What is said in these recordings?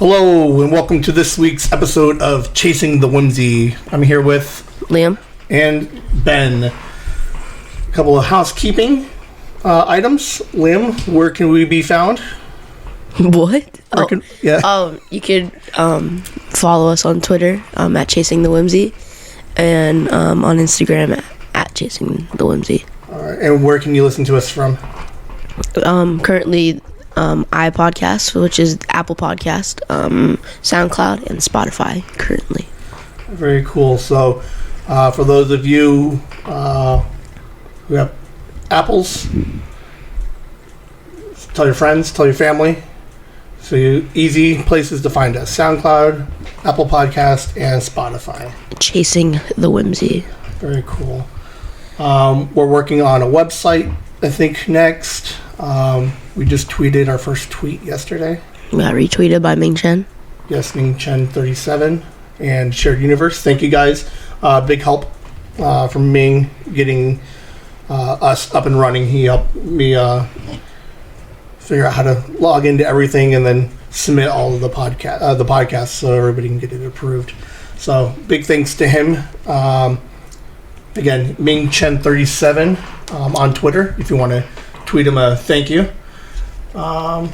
Hello, and welcome to this week's episode of Chasing the Whimsy. I'm here with Liam and Ben. A couple of housekeeping items. Liam, where can we be found? What? You could follow us on Twitter at Chasing the Whimsy, and on Instagram at Chasing the Whimsy. All right, and where can you listen to us from? Currently, iPodcast, which is Apple Podcast, SoundCloud, and Spotify. Currently. Very cool. So, for those of you who have Apples, tell your friends, tell your family. So easy places to find us: SoundCloud, Apple Podcast, and Spotify. Chasing the Whimsy. Very cool. We're working on a website, I think, next. We just tweeted our first tweet yesterday. Got retweeted by Ming Chen. Yes, Ming Chen 37 and Shared Universe. Thank you guys. Big help from Ming getting us up and running. He helped me figure out how to log into everything and then submit all of the podcasts so everybody can get it approved. So big thanks to him. Again, Ming Chen 37 on Twitter if you want to tweet him a thank you. So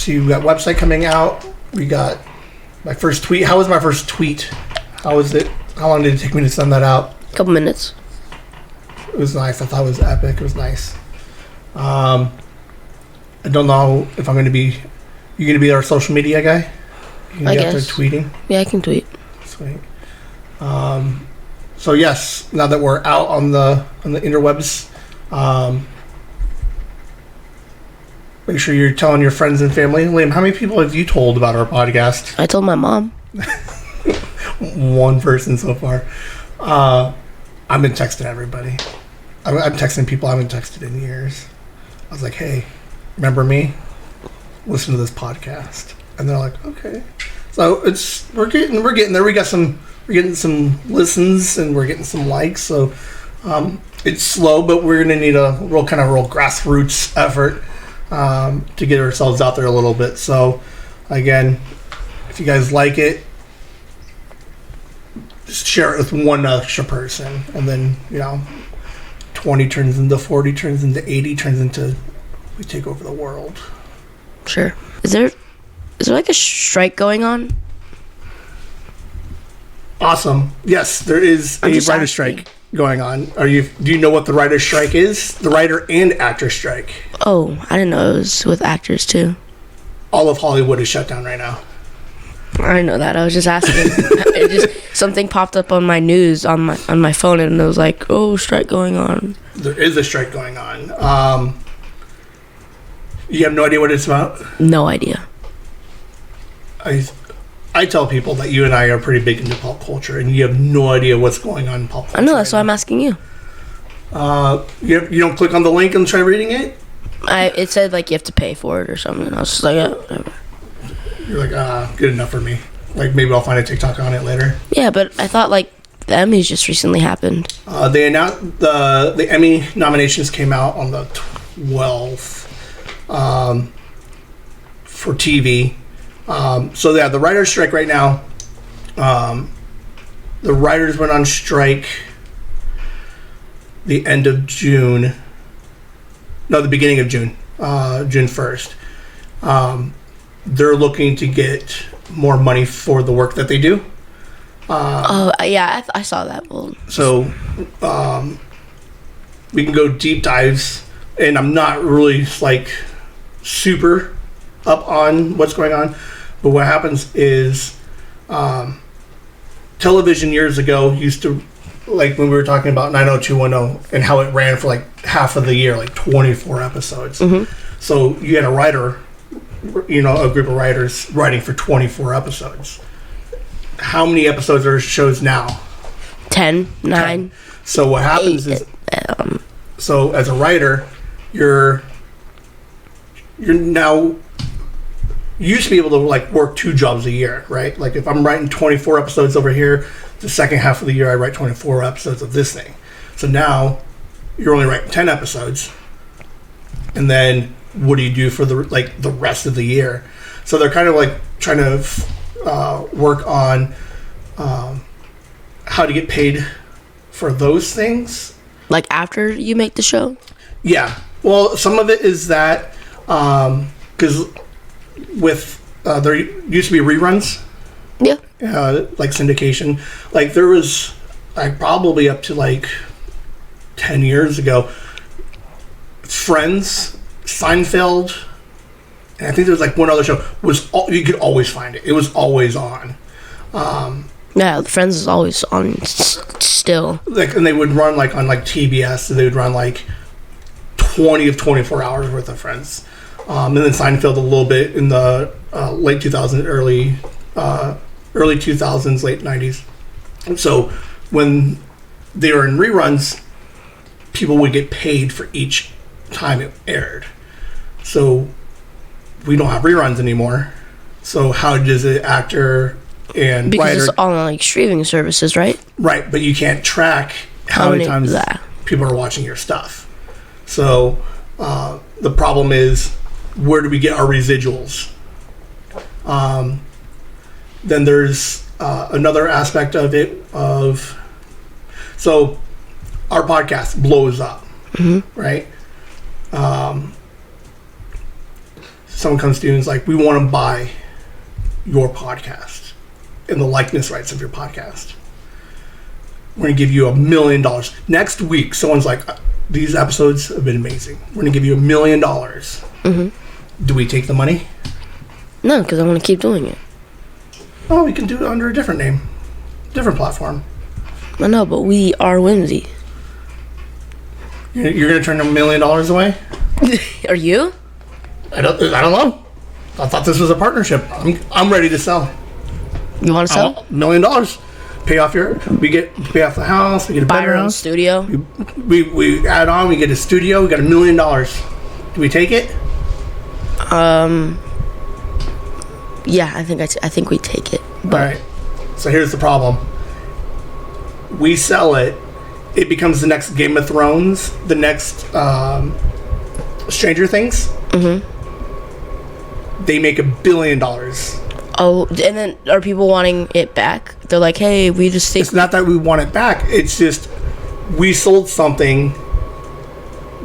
we got website coming out. We got my first tweet. How was my first tweet? How was it? How long did it take me to send that out? A couple minutes. It was nice. I thought it was epic. It was nice. I don't know if I'm going to be... You going to be our social media guy? You I get guess. after tweeting? Yeah, I can tweet. Sweet. So yes, now that we're out on the interwebs, make sure you're telling your friends and family. Liam, how many people have you told about our podcast? I told my mom. One person so far. I've been texting everybody. I'm texting people I haven't texted in years. I was like, hey, remember me? Listen to this podcast. And they're like, okay. So we're getting there. We're getting some listens and we're getting some likes. So it's slow, but we're gonna need a real grassroots effort to get ourselves out there a little bit. So again, if you guys like it, just share it with one extra person, and then 20 turns into 40, turns into 80, turns into we take over the world. Sure. Is there like a strike going on? Awesome. Yes, there is a writer's strike going on. Do you know what the writer's strike is? The writer and actor strike. Oh, I didn't know it was with actors too. All of Hollywood is shut down right now. I didn't know that. I was just asking. Something popped up on my news on my phone, and it was like, "Oh, strike going on." There is a strike going on. You have no idea what it's about? No idea. I tell people that you and I are pretty big into pop culture, and you have no idea what's going on in pop culture. I know, that's why I'm asking you. You don't click on the link and try reading it? It said like you have to pay for it or something. I was just like, yeah, whatever. You're like, good enough for me. Like, maybe I'll find a TikTok on it later. Yeah, but I thought like the Emmys just recently happened. They announced the Emmy nominations came out on the 12th for TV. So yeah, the writer's strike right now. The writers went on strike the end of June. No, the beginning of June. June 1st. They're looking to get more money for the work that they do. Yeah, I saw that. Well, so we can go deep dives, and I'm not really like super up on what's going on. But what happens is television years ago used to, like when we were talking about 90210 and how it ran for like half of the year, like 24 episodes. Mm-hmm. So you had a writer, a group of writers writing for 24 episodes. How many episodes are shows now? 10, 9. 10. So what happens is, so as a writer, you're now... You used to be able to like work 2 jobs a year, right? Like if I'm writing 24 episodes over here, the second half of the year I write 24 episodes of this thing. So now you're only writing 10 episodes, and then what do you do for the rest of the year? So they're kind of like trying to work on how to get paid for those things. Like after you make the show? Yeah. Well, some of it is that because with there used to be reruns. Yeah. Like syndication. Like there was probably up to like 10 years ago, Friends, Seinfeld, and I think there was like one other show you could always find it. It was always on. Yeah, Friends is always on still. Like, and they would run like on like TBS, and they would run like 20 of 24 hours worth of Friends. And then Seinfeld a little bit in the late 2000s, early 2000s, late 90s. And so when they were in reruns, people would get paid for each time it aired. So we don't have reruns anymore. So how does an actor and because writer... it's all on like streaming services, right? Right, but you can't track how many times people are watching your stuff. So the problem is, where do we get our residuals? Then there's another aspect of it so our podcast blows up, right? Someone comes to you and is like, we want to buy your podcast and the likeness rights of your podcast. We're going to give you $1 million. Next week, someone's like, these episodes have been amazing. We're going to give you $1 million. Do we take the money? No, because I want to keep doing it. Oh, we can do it under a different name, different platform. I know, but we are Whimsy. You're going to turn $1 million away? Are you? I don't know. I thought this was a partnership. I'm ready to sell. You want to sell? $1 million. Pay off pay off the house. We get a buy better our own house. studio. We add on. We get a studio. We got $1 million. Do we take it? Yeah, I think we take it. But all right. So here's the problem. We sell it. It becomes the next Game of Thrones, the next Stranger Things. They make $1 billion. Oh, and then are people wanting it back? They're like, hey, we just think... It's not that we want it back. It's just we sold something.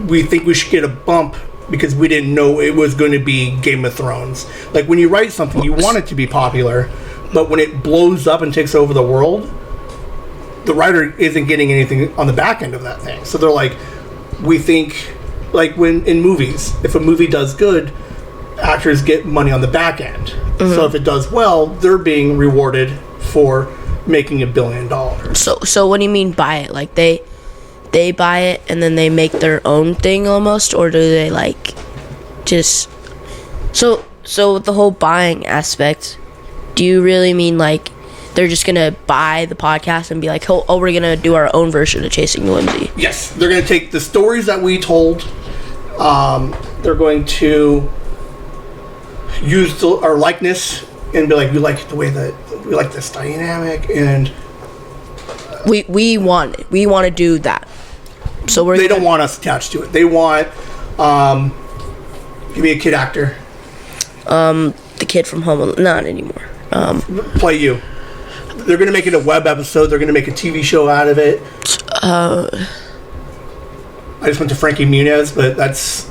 We think we should get a bump because we didn't know it was going to be Game of Thrones. Like, when you write something, you want it to be popular, but when it blows up and takes over the world, the writer isn't getting anything on the back end of that thing. So they're like, we think, like when in movies, if a movie does good, actors get money on the back end. So if it does well, they're being rewarded for making $1 billion. So what do you mean buy it? Like they buy it and then they make their own thing almost, or do they like just so with the whole buying aspect, do you really mean like they're just gonna buy the podcast and be like, oh, we're gonna do our own version of Chasing the Whimsy? Yes, they're gonna take the stories that we told. They're going to use our likeness and be like, we like the way that we like this dynamic, and we want to do that. So they don't want us attached to it. They want give me a kid actor. The kid from Home Alone. Not anymore. Play you. They're gonna make it a web episode. They're gonna make a TV show out of it. I just went to Frankie Muniz, but that's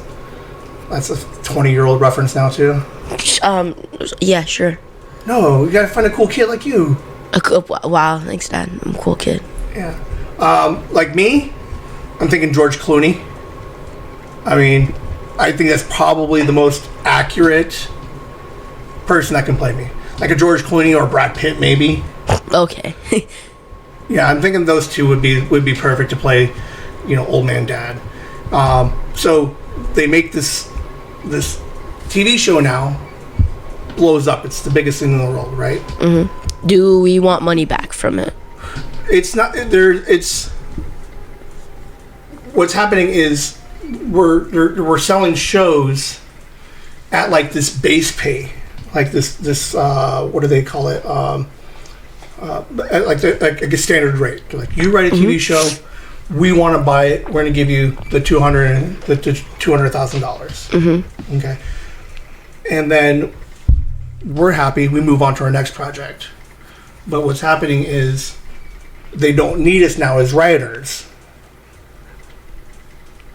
a 20-year-old reference now too. Yeah, sure. No, you gotta find a cool kid like you. Wow, thanks, Dad. I'm a cool kid. Yeah. Like me, I'm thinking George Clooney. I mean, I think that's probably the most accurate person that can play me. Like a George Clooney or Brad Pitt, maybe. Okay. Yeah, I'm thinking those two would be perfect to play, old man dad. So they make this TV show now, blows up. It's the biggest thing in the world, right? Mm-hmm. Do we want money back from it? It's not there. It's what's happening is we're selling shows at like this base pay, like this what do they call it? Like a standard rate. Like, you write a TV show, we want to buy it. We're going to give you the $200,000. Mm-hmm. Okay, and then we're happy. We move on to our next project. But what's happening is they don't need us now as writers.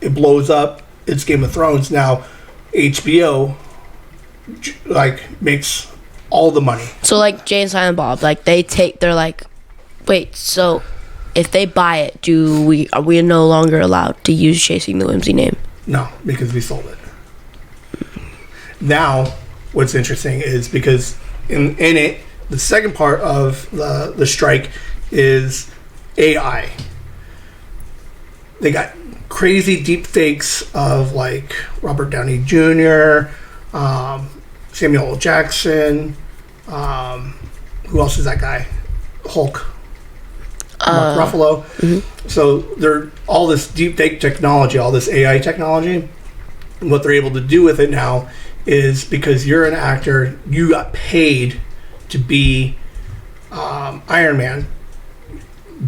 It blows up. It's Game of Thrones now. HBO makes all the money. So like Jay and Silent Bob, like they're like, wait, so if they buy it, are we no longer allowed to use Chasing the Whimsy name? No, because we sold it. Now, what's interesting is because in it, the second part of the strike is AI. They got crazy deep fakes of like Robert Downey Jr., Samuel L. Jackson, who else is that guy? Hulk. Mark Ruffalo. Mm-hmm. So they're all this deep fake technology, all this AI technology. And what they're able to do with it now is because you're an actor, you got paid to be Iron Man.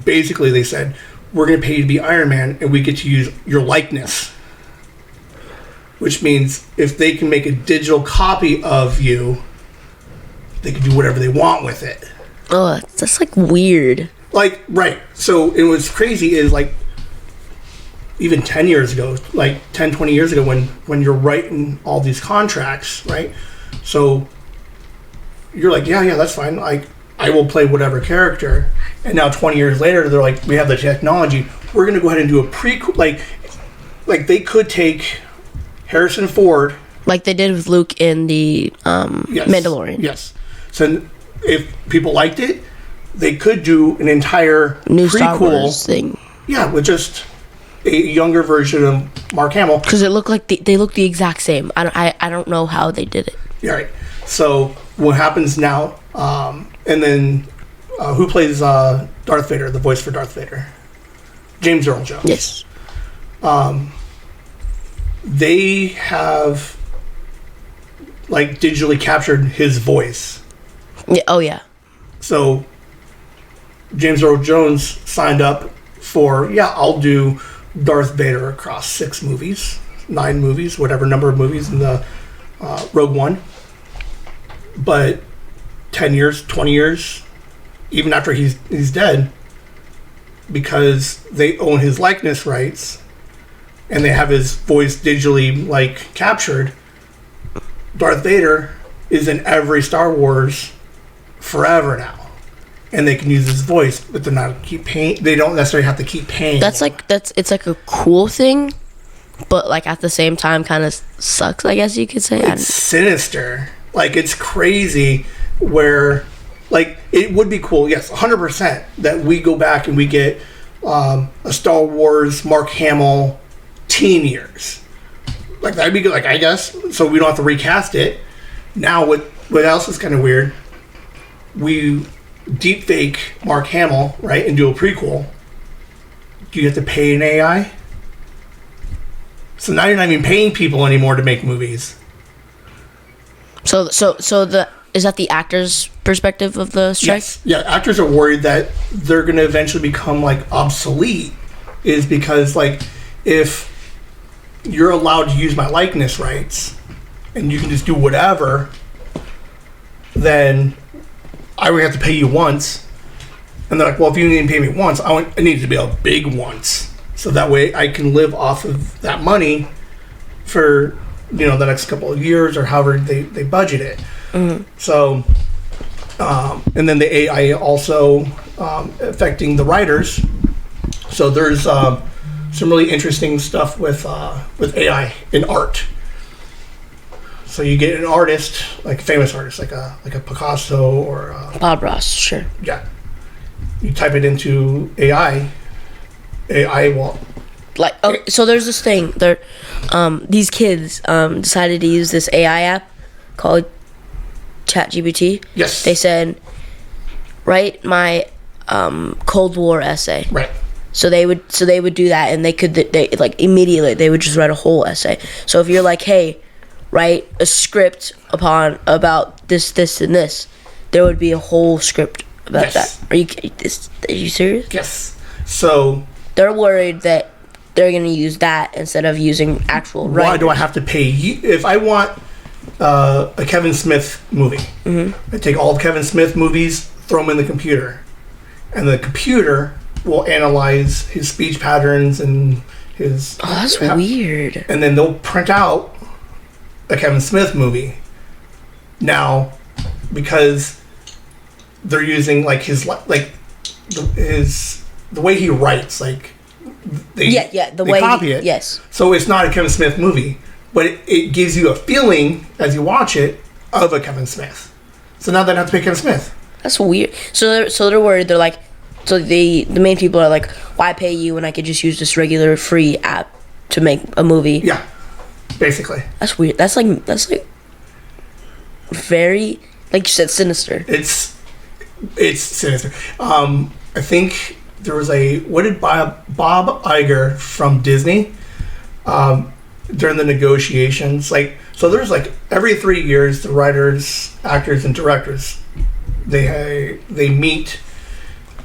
Basically, they said, we're going to pay you to be Iron Man, and we get to use your likeness. Which means if they can make a digital copy of you, they can do whatever they want with it. Oh, that's like weird. Like, right. So, it was crazy is like, even 10 years ago, like 10, 20 years ago, when you're writing all these contracts, right? So, you're like, yeah, that's fine. Like, I will play whatever character. And now 20 years later, they're like, we have the technology. We're going to go ahead and do a prequel. Like they could take Harrison Ford. Like they did with Luke in the Mandalorian. Yes. So if people liked it, they could do an entire new prequel Star Wars thing. Yeah, with just a younger version of Mark Hamill. Because it looked like they look the exact same. I don't know how they did it. Yeah, right. So what happens now, and then who plays Darth Vader, the voice for Darth Vader? James Earl Jones. Yes. They have like digitally captured his voice. Yeah. Oh yeah. So James Earl Jones signed up for, I'll do Darth Vader across 6 movies, 9 movies, whatever number of movies in the Rogue One. But 10 years, 20 years, even after he's dead, because they own his likeness rights and they have his voice digitally like captured, Darth Vader is in every Star Wars forever now. And they can use his voice, but they're not keep paying. They don't necessarily have to keep paying. It's like a cool thing, but like at the same time kind of sucks, I guess you could say. It's sinister. Like it's crazy where like it would be cool, yes, 100% that we go back and we get a Star Wars Mark Hamill teen years. Like that'd be good, like I guess, so we don't have to recast it. Now what else is kind of weird? We deep fake Mark Hamill, right, and do a prequel. Do you have to pay an AI? So now you're not even paying people anymore to make movies. So is that the actor's perspective of the strike? Yes. Yeah, actors are worried that they're going to eventually become like obsolete, is because like if you're allowed to use my likeness rights and you can just do whatever, then I would have to pay you once. And they're like, well, if you didn't pay me once, I need it to be a big once. So that way I can live off of that money for, the next couple of years or however they budget it. Mm-hmm. So, and then the AI also affecting the writers. So there's some really interesting stuff with AI in art. So you get an artist, like a famous artist, like a Picasso or Bob Ross, sure. Yeah. You type it into AI will. Like, okay, so there's this thing. These kids decided to use this AI app called ChatGPT. Yes. They said, write my Cold War essay. Right. So they would do that, and they like immediately they would just write a whole essay. So if you're like, hey, write a script about this, and this, there would be a whole script about that. Are you serious? Yes. So they're worried that they're going to use that instead of using actual writers. Why do I have to pay you? If I want a Kevin Smith movie, I take all of Kevin Smith movies, throw them in the computer, and the computer will analyze his speech patterns and his... Oh, that's weird. And then they'll print out a Kevin Smith movie. Now, because they're using like his the way he writes, like they copy it. Yes. So it's not a Kevin Smith movie, but it gives you a feeling as you watch it of a Kevin Smith. So now they don't have to pay Kevin Smith. That's weird. So they're worried. They're like, so the main people are like, why pay you when I could just use this regular free app to make a movie? Yeah, basically. That's weird. That's like very, like you said, sinister. It's sinister. I think there was what did Bob Iger from Disney during the negotiations, like, so there's like every 3 years the writers, actors, and directors they meet,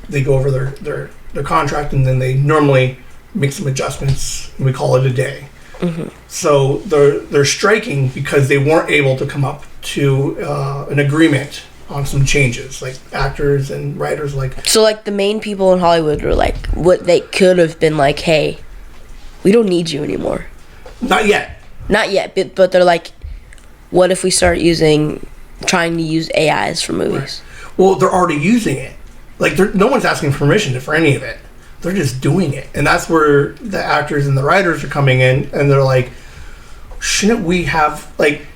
they go over their contract, and then they normally make some adjustments, and we call it a day. So they're striking because they weren't able to come up to an agreement on some changes, like actors and writers, like... So, like, the main people in Hollywood were like, what they could have been like, hey, we don't need you anymore. Not yet, but they're like, what if we start trying to use AIs for movies? Right. Well, they're already using it. Like, no one's asking permission for any of it. They're just doing it. And that's where the actors and the writers are coming in, and they're like, shouldn't we have, like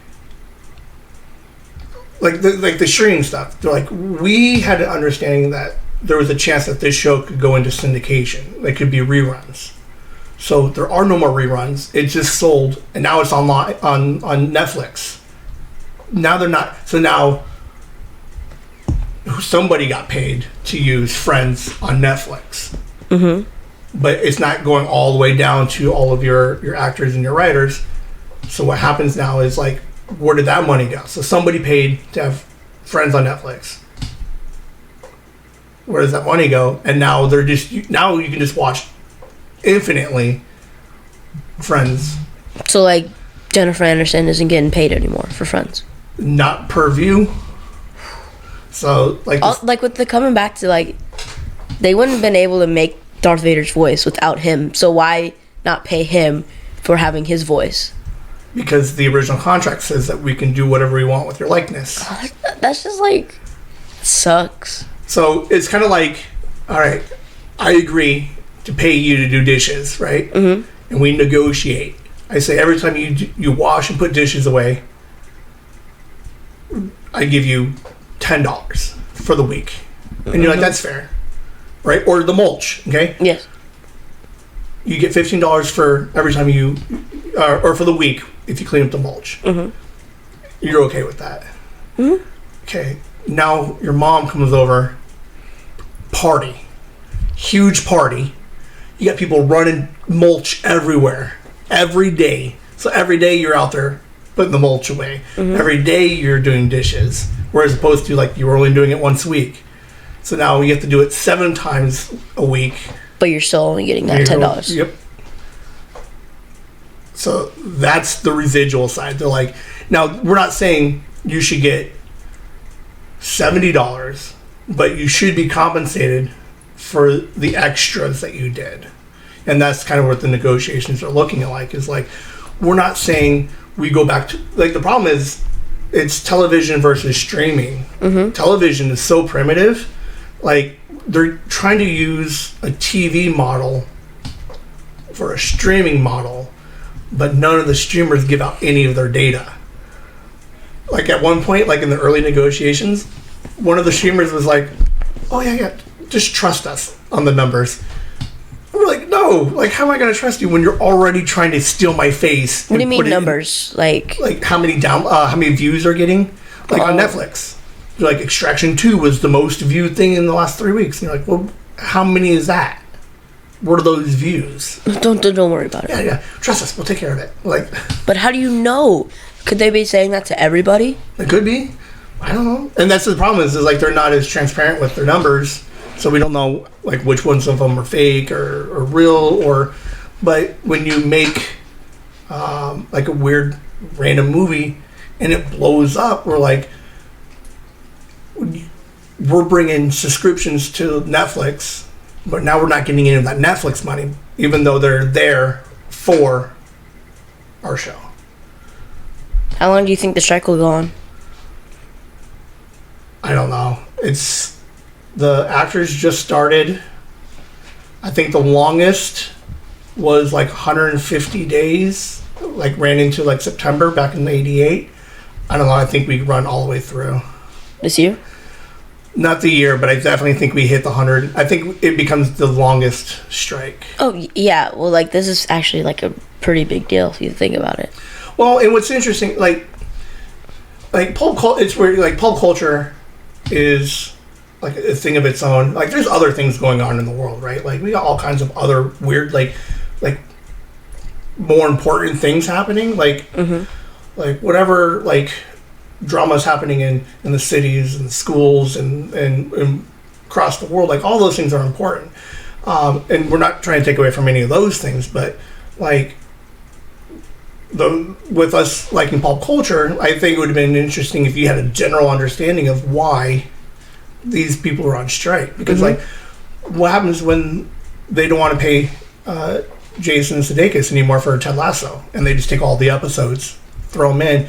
the streaming stuff. They're like, we had an understanding that there was a chance that this show could go into syndication. It could be reruns. So there are no more reruns. It just sold, and now it's online on Netflix. Now they're not. So now somebody got paid to use Friends on Netflix. But it's not going all the way down to all of your actors and your writers. So what happens now is, like, where did that money go? So somebody paid to have Friends on Netflix. Where does that money go? And now now you can just watch infinitely Friends. So, like, Jennifer Aniston isn't getting paid anymore for Friends. Not per view. So, like with the coming back to, like, they wouldn't have been able to make Darth Vader's voice without him. So why not pay him for having his voice? Because the original contract says that we can do whatever we want with your likeness. That's just, like, sucks. So it's kind of like, all right, I agree to pay you to do dishes, right? And we negotiate. I say every time you wash and put dishes away, I give you $10 for the week. And you're like, that's fair, right? Or the mulch, okay? Yes. You get $15 for every time or for the week if you clean up the mulch. You're okay with that. Okay. Now your mom comes over, party, huge party. You got people running mulch everywhere, every day. So every day you're out there putting the mulch away. Every day you're doing dishes, whereas opposed to, like, you were only doing it once a week. So now you have to do it 7 times a week. But you're still only getting that $10. Yep. So that's the residual side. They're like, now we're not saying you should get $70, but you should be compensated for the extras that you did. And that's kind of what the negotiations are looking like, is like, we're not saying we go back to, like, the problem is it's television versus streaming. Television is so primitive. Like, they're trying to use a TV model for a streaming model, but none of the streamers give out any of their data. Like, at one point, like in the early negotiations, one of the streamers was like, oh yeah, just trust us on the numbers. We're like, no, like, how am I going to trust you when you're already trying to steal my face? What do you mean numbers? Like how many views are getting? Like on Netflix. Like, Extraction 2 was the most viewed thing in the last 3 weeks. And you're like, well, how many is that? What are those views? Don't worry about it. Yeah. Trust us. We'll take care of it. Like, but how do you know? Could they be saying that to everybody? It could be. I don't know. And that's the problem is like, they're not as transparent with their numbers. So we don't know like which ones of them are fake or real, but when you make like a weird random movie and it blows up, we're bringing subscriptions to Netflix, but now we're not getting any of that Netflix money, even though they're there for our show. How long do you think the strike will go on? I don't know. The actors just started. I think the longest was like 150 days, like ran into like September back in '88. I don't know. I think we run all the way through. This year? Not the year, but I definitely think we hit the 100. I think it becomes the longest strike. Oh, yeah. Well, like, this is actually, like, a pretty big deal if you think about it. Well, and what's interesting, like it's where, like, pulp culture is, like, a thing of its own. Like, there's other things going on in the world, right? Like, we got all kinds of other weird, like more important things happening. Like, like, whatever, like, drama's happening in the cities and schools and across the world, like all those things are important, and we're not trying to take away from any of those things, but like with us liking pulp culture, I think it would have been interesting if you had a general understanding of why these people are on strike, because like what happens when they don't want to pay Jason Sudeikis anymore for Ted Lasso, and they just take all the episodes, throw them in,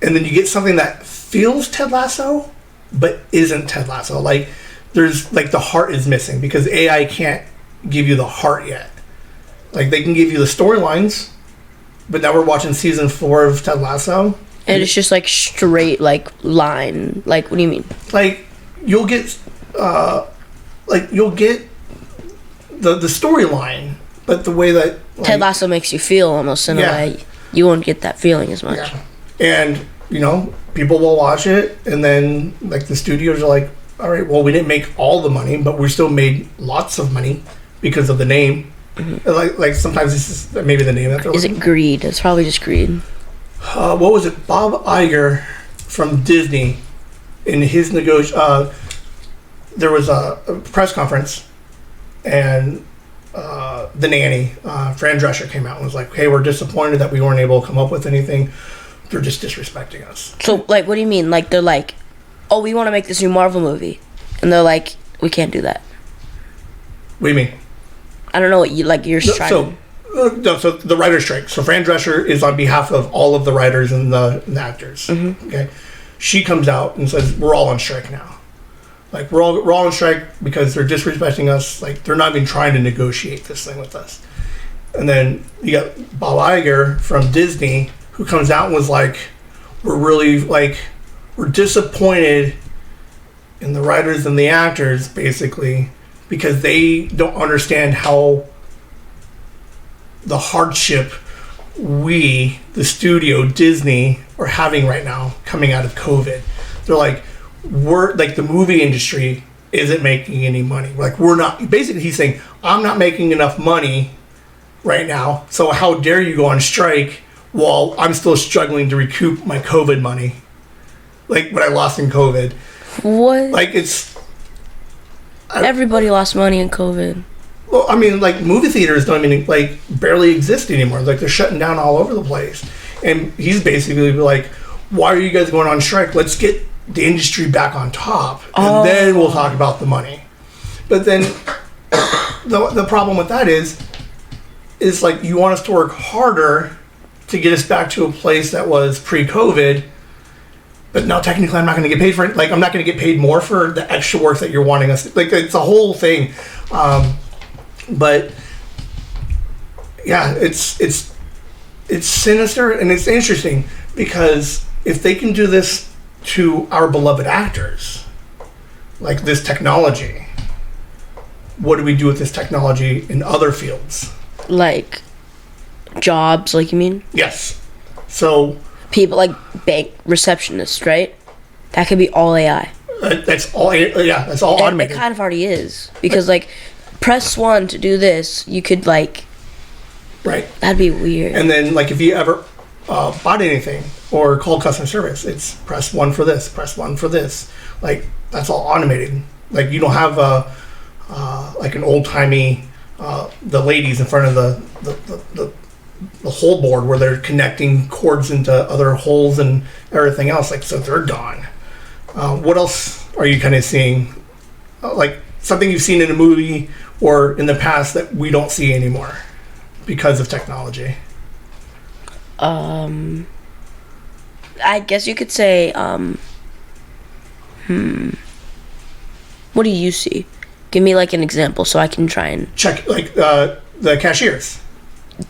and then you get something that feels Ted Lasso, but isn't Ted Lasso. Like, there's, like, the heart is missing because AI can't give you the heart yet. Like, they can give you the storylines, but now we're watching season 4 of Ted Lasso. And it's just, like, straight, like, line. Like, what do you mean? Like, you'll get, the storyline, but the way that... Like, Ted Lasso makes you feel almost in a way. You won't get that feeling as much. Yeah. And, people will watch it, and then, like, the studios are like, all right, well, we didn't make all the money, but we still made lots of money because of the name. Like sometimes this is maybe the name that they're Is it greed? It's probably just greed. What was it? Bob Iger from Disney, in his there was a press conference, and the nanny, Fran Drescher, came out and was like, hey, we're disappointed that we weren't able to come up with anything. They're just disrespecting us. So, like, what do you mean? Like, they're like, oh, we want to make this new Marvel movie. And they're like, we can't do that. What do you mean? I don't know what you're striking. So the writer's strike. So Fran Drescher is on behalf of all of the writers and the actors. Okay. She comes out and says, we're all on strike now. Like, we're all on strike because they're disrespecting us. Like, they're not even trying to negotiate this thing with us. And then you got Bob Iger from Disney, who comes out and was like, we're disappointed in the writers and the actors, basically, because they don't understand how the hardship we, the studio, Disney, are having right now coming out of COVID. They're like, the movie industry isn't making any money. Like, we're not, basically he's saying, I'm not making enough money right now, so how dare you go on strike while I'm still struggling to recoup my COVID money, like what I lost in COVID. What? Like, everybody lost money in COVID. Well, I mean, like, movie theaters don't even, like, barely exist anymore. Like, they're shutting down all over the place. And he's basically like, why are you guys going on strike? Let's get the industry back on top, and then we'll talk about the money. But then the problem with that is like, you want us to work harder to get us back to a place that was pre-COVID, but now technically I'm not going to get paid for it. Like, I'm not going to get paid more for the extra work that you're wanting us to, like, it's a whole thing. But yeah, it's sinister, and it's interesting because if they can do this to our beloved actors, like this technology, what do we do with this technology in other fields? Like jobs, like, you mean? Yes. So people like bank receptionists, right? That could be all AI. That's all. Yeah, that's all automated. It kind of already is, because like, press 1 to do this. You could like. Right. That'd be weird. And then, like, if you ever bought anything or called customer service, it's press 1 for this, press 1 for this. Like, that's all automated. Like, you don't have like an old-timey, the ladies in front of the hole board where they're connecting cords into other holes and everything else. Like, so they're gone. What else are you kind of seeing? Like something you've seen in a movie or in the past that we don't see anymore because of technology? I guess you could say, what do you see? Give me like an example so I can try and Check, like the cashiers.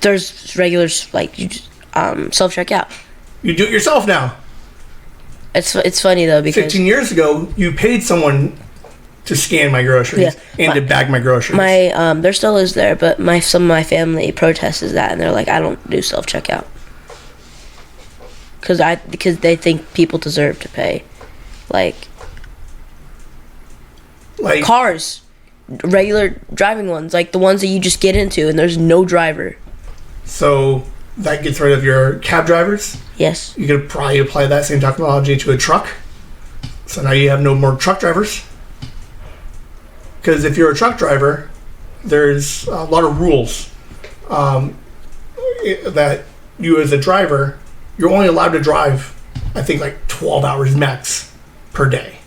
There's regular like you just, self checkout. You do it yourself now. It's funny though because 15 years ago, you paid someone to scan my groceries and to bag my groceries. My there still is there, but some of my family protested that and they're like, I don't do self checkout because they think people deserve to pay, like cars, regular driving ones, like the ones that you just get into and there's no driver. So that gets rid of your cab drivers? Yes. You could probably apply that same technology to a truck. So now you have no more truck drivers. Because if you're a truck driver, there's a lot of rules that you as a driver, you're only allowed to drive, I think, like 12 hours max per day.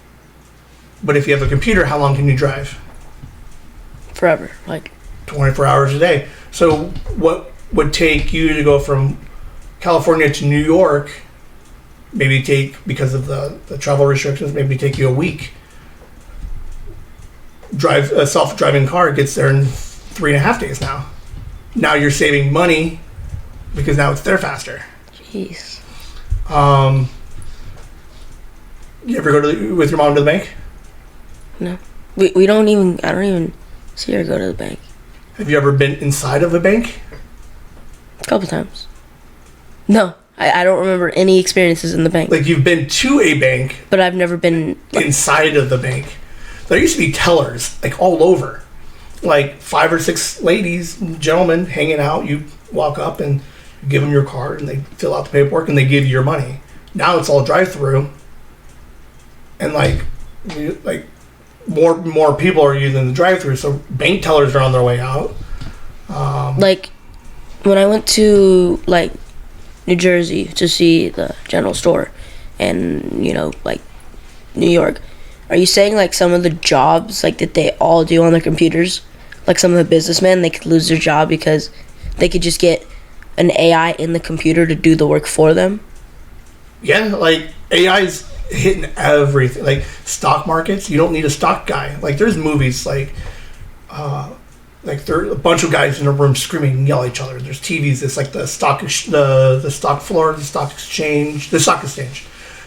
But if you have a computer, how long can you drive? Forever, like 24 hours a day. So what would take you to go from California to New York, maybe take, because of the travel restrictions, maybe take you a week. Drive a self-driving car gets there in 3.5 days now. Now you're saving money because now it's there faster. Jeez. You ever go with your mom to the bank? No. We don't even, I don't even see her go to the bank. Have you ever been inside of a bank? A couple times. No, I don't remember any experiences in the bank. Like you've been to a bank, but I've never been inside of the bank. There used to be tellers like all over, like 5 or 6 ladies, gentlemen hanging out. You walk up and you give them your card, and they fill out the paperwork, and they give you your money. Now it's all drive-through, and like more people are using the drive-through, so bank tellers are on their way out. Like when I went to like New Jersey to see the general store, and like New York. Are you saying like some of the jobs like that they all do on their computers, like some of the businessmen, they could lose their job because they could just get an AI in the computer to do the work for them? Yeah, like AI's hitting everything. Like stock markets, you don't need a stock guy. Like there's movies like there are a bunch of guys in a room screaming and yell at each other. There's TVs. It's like the stock floor, the stock exchange.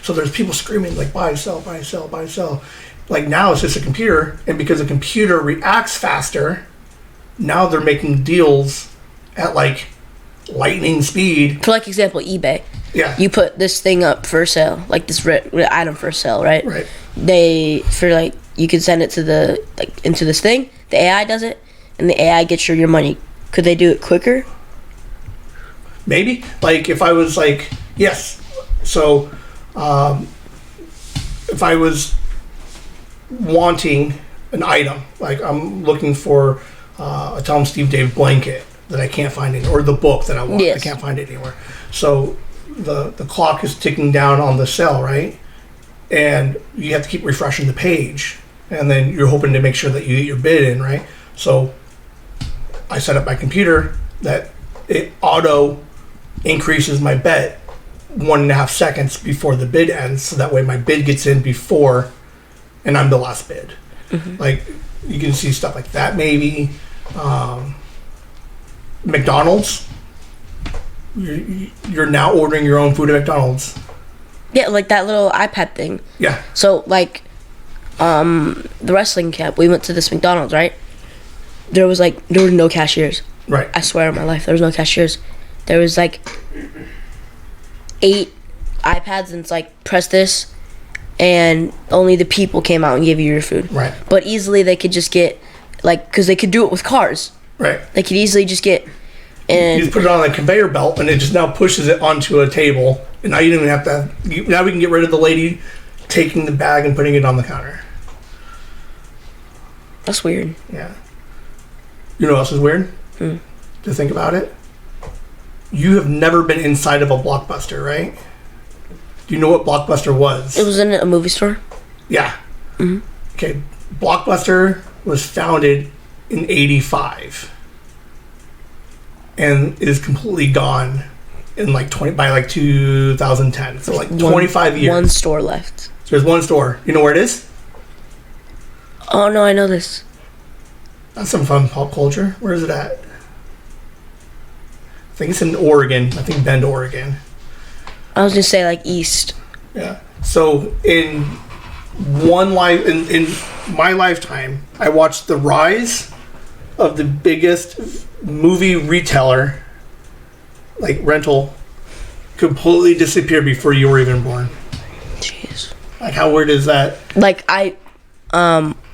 So there's people screaming like buy, sell, buy, sell, buy, sell. Like now it's just a computer, and because the computer reacts faster, now they're making deals at like lightning speed. For like example, eBay. Yeah. You put this thing up for sale, like this item for sale, right? Right. You can send it to into this thing. The AI does it, and the AI gets your money. Could they do it quicker? Maybe. Like if I was like, yes. So if I was wanting an item, like I'm looking for a Tom Steve Dave blanket that I can't find anywhere, or the book that I want, yes. I can't find it anywhere. So the clock is ticking down on the sale, right? And you have to keep refreshing the page, and then you're hoping to make sure that you get your bid in, right? So I set up my computer that it auto increases my bet 1.5 seconds before the bid ends, so that way my bid gets in before, and I'm the last bid. Mm-hmm. Like you can see stuff like that. Maybe McDonald's. You're now ordering your own food at McDonald's. Yeah, like that little iPad thing. Yeah. So like, the wrestling camp, we went to this McDonald's, right? There were no cashiers. Right. I swear on my life, there was no cashiers. There was like 8 iPads, and it's like press this, and only the people came out and gave you your food. Right. But easily they could just get because they could do it with cars. Right. They could easily just get. And you just put it on a conveyor belt, and it just now pushes it onto a table. And now you don't even have to. Now we can get rid of the lady taking the bag and putting it on the counter. That's weird. Yeah. You know what else is weird? To think about it? You have never been inside of a Blockbuster, right? Do you know what Blockbuster was? It was in a movie store? Yeah. Okay. Blockbuster was founded in 85 and is completely gone in like 2010. So like 25 years. One store left. There's one store. You know where it is? Oh no, I know this. That's some fun pop culture. Where is it at? I think it's in Oregon. I think Bend, Oregon. I was gonna say like east. Yeah. So in my lifetime, I watched the rise of the biggest movie retailer, like rental, completely disappear before you were even born. Jeez. Like, how weird is that? Like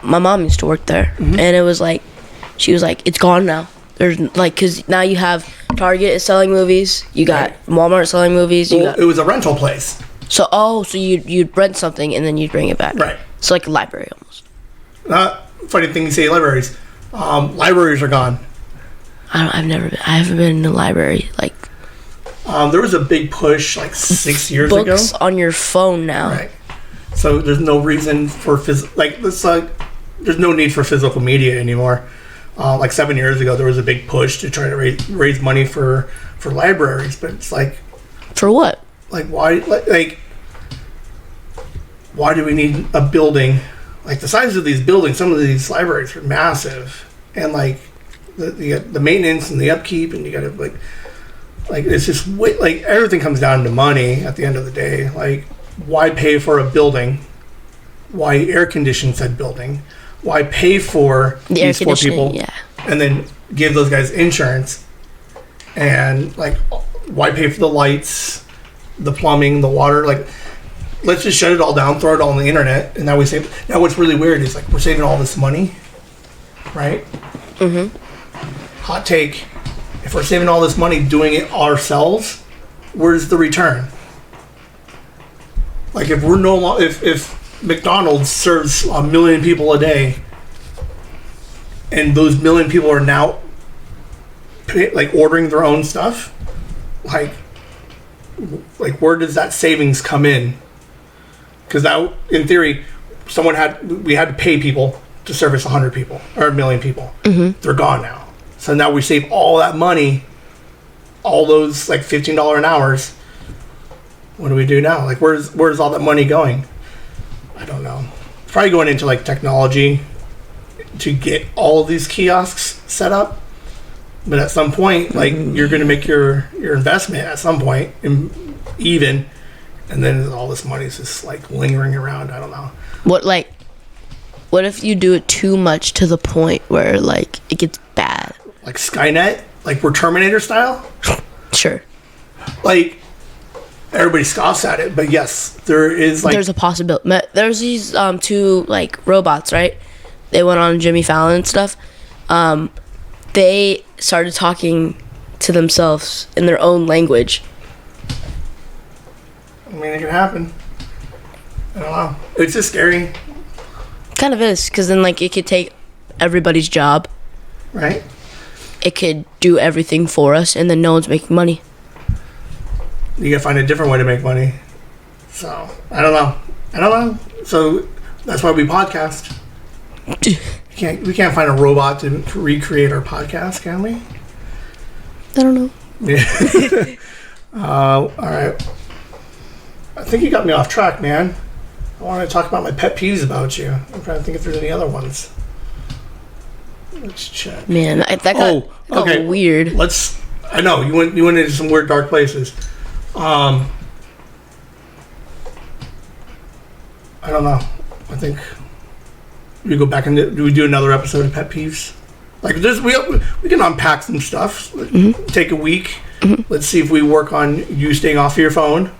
my mom used to work there, and it was like, she was like, it's gone now. There's like, cause now you have Target is selling movies, you got Walmart selling movies. Well, it was a rental place. So you'd rent something and then you'd bring it back. Right. It's like a library almost. Funny thing you say, libraries. Libraries are gone. I haven't been in a library. Like, there was a big push like 6 years ago. Books on your phone now. Right. So there's no reason for there's no need for physical media anymore. Like 7 years ago, there was a big push to try to raise money for libraries, but it's like, for what? Like, why? Like, why do we need a building? Like, the size of these buildings, some of these libraries are massive, and like the maintenance and the upkeep, and you got to like it's just like everything comes down to money at the end of the day. Like, why pay for a building? Why air condition said building? Why pay for these 4 people? Yeah. And then give those guys insurance? And like, why pay for the lights, the plumbing, the water? Like, let's just shut it all down, throw it all on the internet, and now we save. Now, what's really weird is like we're saving all this money, right? Hot take: if we're saving all this money doing it ourselves, where's the return? Like, if we're if McDonald's serves 1 million people a day, and those 1 million people are now like ordering their own stuff, like where does that savings come in? Because now, in theory, we had to pay people to service 100 people or 1 million people. They're gone now, so now we save all that money, all those like $15 an hours. What do we do now? Like, where's all that money going? I don't know. It's probably going into like technology to get all of these kiosks set up. But at some point, like, you're going to make your investment at some point, and then all this money is just like lingering around. I don't know. What if you do it too much to the point where like it gets bad? Like Skynet, like we're Terminator style. Sure. Like, everybody scoffs at it, but yes, there is like, there's a possibility. There's these 2 like robots, right? They went on Jimmy Fallon and stuff. They started talking to themselves in their own language. I mean, it can happen. I don't know. It's just scary. Kind of is, because then like it could take everybody's job. Right. It could do everything for us, and then no one's making money. You gotta find a different way to make money. So I don't know. So that's why we podcast. We can't find a robot to recreate our podcast, can we? I don't know. Yeah. All right. I think you got me off track, man. I want to talk about my pet peeves about you. I'm trying to think if there's any other ones. Let's check. Man, that got weird. I know you went into some weird dark places. I don't know. I think we go back and do we do another episode of pet peeves? Like this, we can unpack some stuff. Take a week. Let's see if we work on you staying off of your phone.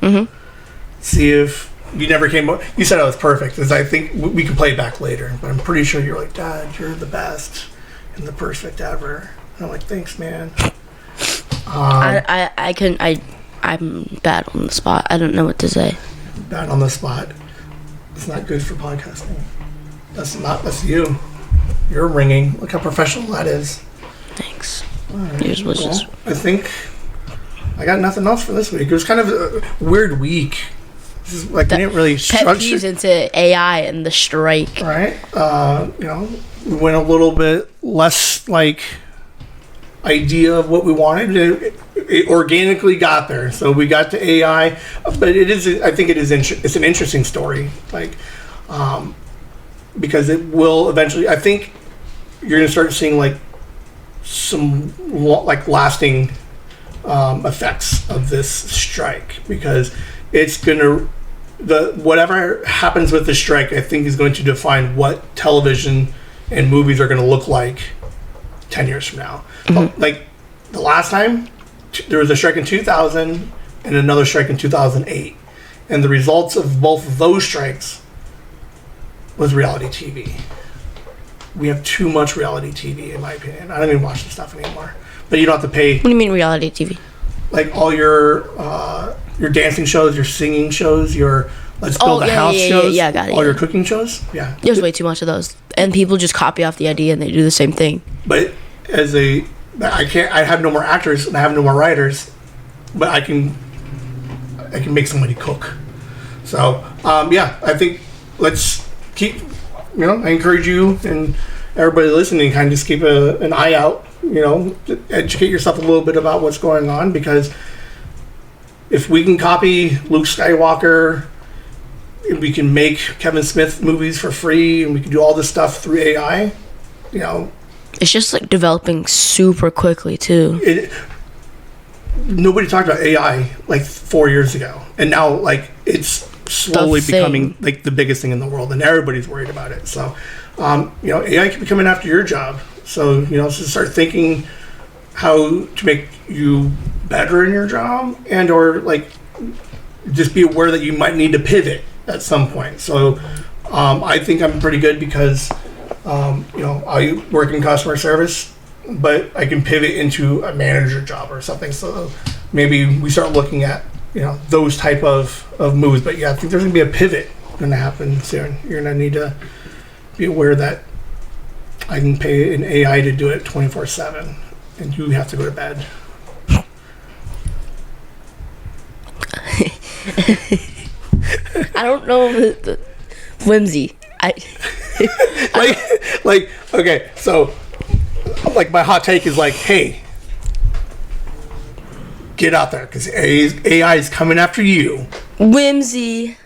See if you never came. You said I was perfect. Because I think we can play it back later. But I'm pretty sure you're like, Dad, you're the best and the perfect ever. And I'm like, thanks, man. I'm bad on the spot. I don't know what to say. Bad on the spot. It's not good for podcasting. That's you. You're ringing. Look how professional that is. Thanks. Right. Yours was just... I think I got nothing else for this week. It was kind of a weird week. Like, we didn't really pet peeves into AI and the strike. Right. We went a little bit less, like, idea of what we wanted. It organically got there. So we got to AI. But I think it's an interesting story. Like, because it will eventually, I think you're going to start seeing, like, some, like, lasting effects of this strike, because it's going to, whatever happens with the strike, I think is going to define what television and movies are going to look like 10 years from now. Mm-hmm. Like, the last time there was a strike in 2000 and another strike in 2008, and the results of both of those strikes was reality TV. We have too much reality TV, in my opinion. I don't even watch this stuff anymore. But you don't have to pay. What do you mean reality TV? Like all your dancing shows, your singing shows, your Let's Build a House shows, yeah, got it. All your cooking shows. Yeah. There's way too much of those. And people just copy off the idea and they do the same thing. But I have no more actors and I have no more writers, but I can make somebody cook. So, I think let's keep, I encourage you and everybody listening, kind of just keep an eye out, educate yourself a little bit about what's going on, because if we can copy Luke Skywalker, and we can make Kevin Smith movies for free, and we can do all this stuff through AI, It's just like developing super quickly too. Nobody talked about AI like 4 years ago, and now like it's slowly becoming like the biggest thing in the world, and everybody's worried about it. So, AI could be coming after your job. So, so start thinking how to make you better in your job, and or like just be aware that you might need to pivot at some point. So, I think I'm pretty good because, I work in customer service, but I can pivot into a manager job or something. So maybe we start looking at, those type of moves. But yeah, I think there's going to be a pivot going to happen soon. You're going to need to be aware that I can pay an AI to do it 24/7, and you have to go to bed. I don't know the Whimsy. Okay, so like my hot take is like, hey, get out there because AI is coming after you. Whimsy.